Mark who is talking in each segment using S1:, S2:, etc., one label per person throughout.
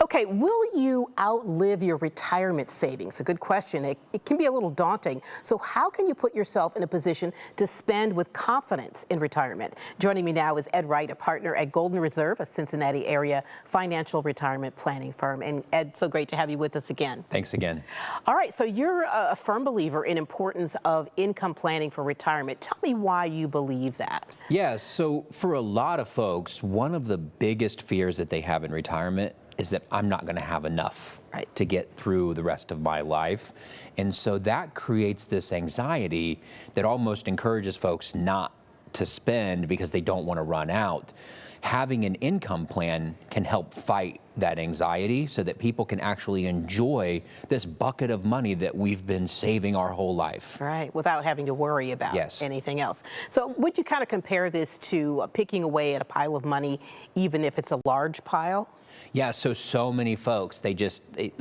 S1: Okay, will you outlive your retirement savings? A good question. It can be a little daunting. So how can you put yourself in a position to spend with confidence in retirement? Joining me now is Ed Wright, a partner at Golden Reserve, a Cincinnati area financial retirement planning firm. And Ed, so great to have you with us again.
S2: Thanks again.
S1: All right, so you're a firm believer in importance of income planning for retirement. Tell me why you believe that.
S2: Yeah, so for a lot of folks, one of the biggest fears that they have in retirement is that I'm not going to have enough to get through the rest of my life. And so that creates this anxiety that almost encourages folks not to spend because they don't want to run out. Having an income plan can help fight that anxiety so that people can actually enjoy this bucket of money that we've been saving our whole life.
S1: Right, without having to worry about anything else. So would you kind of compare this to picking away at a pile of money, even if it's a large pile?
S2: Yeah, so many folks, they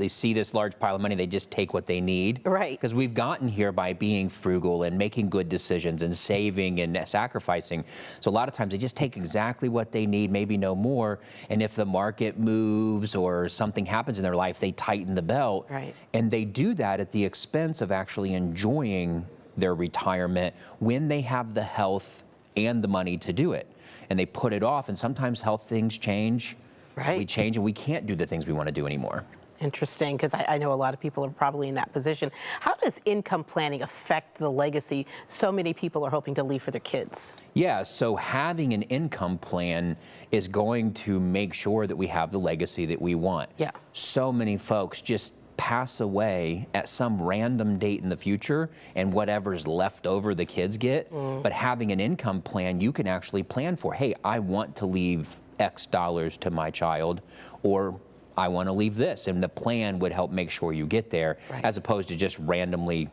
S2: see this large pile of money, they just take what they need.
S1: Right.
S2: Because we've gotten here by being frugal and making good decisions and saving and sacrificing. So a lot of times they just take exactly what they need, maybe no more. And if the market moves or something happens in their life, they tighten the belt.
S1: Right.
S2: And they do that at the expense of actually enjoying their retirement when they have the health and the money to do it. And they put it off, and sometimes health things change.
S1: Right.
S2: We change and we can't do the things we want to do anymore.
S1: Interesting, because I know a lot of people are probably in that position. How does income planning affect the legacy so many people are hoping to leave for their kids?
S2: Yeah, so having an income plan is going to make sure that we have the legacy that we want.
S1: Yeah.
S2: So many folks just pass away at some random date in the future and whatever's left over the kids get. But having an income plan, you can actually plan for, hey, I want to leave X dollars to my child, or I want to leave this, and the plan would help make sure you get there, as opposed to just randomly,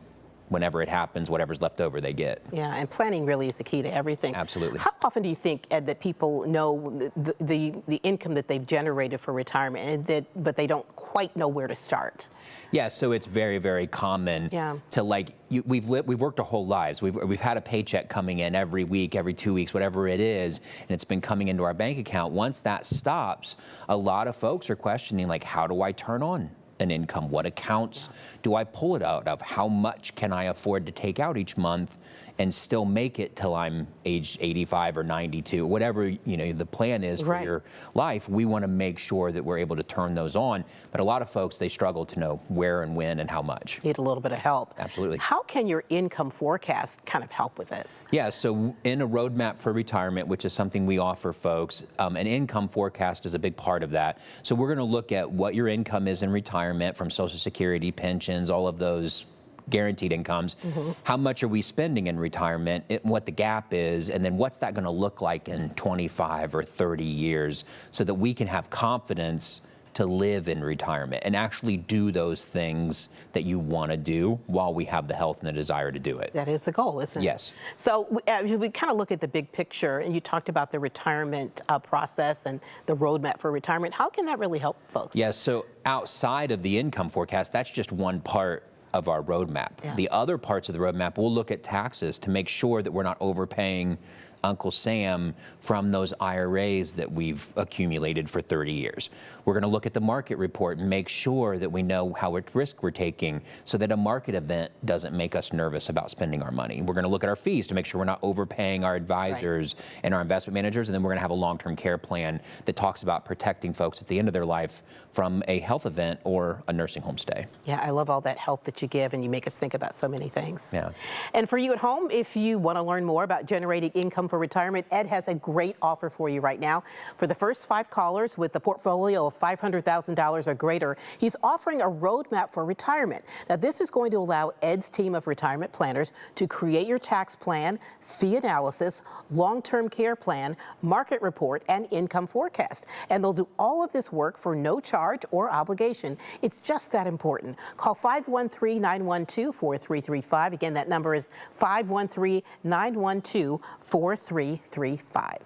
S2: whenever it happens, whatever's left over they get.
S1: Yeah, and planning really is the key to everything.
S2: Absolutely.
S1: How often do you think, Ed, that people know the income that they've generated for retirement, but they don't quite know where to start?
S2: Yeah, so it's very, very common to we've worked our whole lives. We've had a paycheck coming in every week, every 2 weeks, whatever it is, and it's been coming into our bank account. Once that stops, a lot of folks are questioning, like, how do I turn on an income? What accounts do I pull it out of? How much can I afford to take out each month and still make it till I'm age 85 or 92, whatever the plan is for your life? We want to make sure that we're able to turn those on. But a lot of folks, they struggle to know where and when and how much.
S1: Need a little bit of help.
S2: Absolutely.
S1: How can your income forecast kind of help with this?
S2: Yeah, so in a roadmap for retirement, which is something we offer folks, an income forecast is a big part of that. So we're going to look at what your income is in retirement from Social Security, pensions, all of those guaranteed incomes. How much are we spending in retirement, what the gap is, and then what's that going to look like in 25 or 30 years so that we can have confidence to live in retirement and actually do those things that you want to do while we have the health and the desire to do it.
S1: That is the goal, isn't it?
S2: Yes.
S1: So as we kind of look at the big picture, and you talked about the retirement process and the roadmap for retirement, how can that really help folks?
S2: Yeah, so outside of the income forecast, that's just one part of our roadmap. The other parts of the roadmap, we'll look at taxes to make sure that we're not overpaying Uncle Sam from those IRAs that we've accumulated for 30 years. We're going to look at the market report and make sure that we know how much risk we're taking so that a market event doesn't make us nervous about spending our money. We're going to look at our fees to make sure we're not overpaying our advisors and our investment managers, and then we're going to have a long-term care plan that talks about protecting folks at the end of their life from a health event or a nursing home stay.
S1: Yeah, I love all that help that you give, and you make us think about so many things.
S2: Yeah.
S1: And for you at home, if you want to learn more about generating income for retirement, Ed has a great offer for you right now. For the first 5 callers with a portfolio of $500,000 or greater, he's offering a roadmap for retirement. Now, this is going to allow Ed's team of retirement planners to create your tax plan, fee analysis, long-term care plan, market report, and income forecast. And they'll do all of this work for no charge or obligation. It's just that important. Call 513-912-4335. Again, that number is 513-912-4335.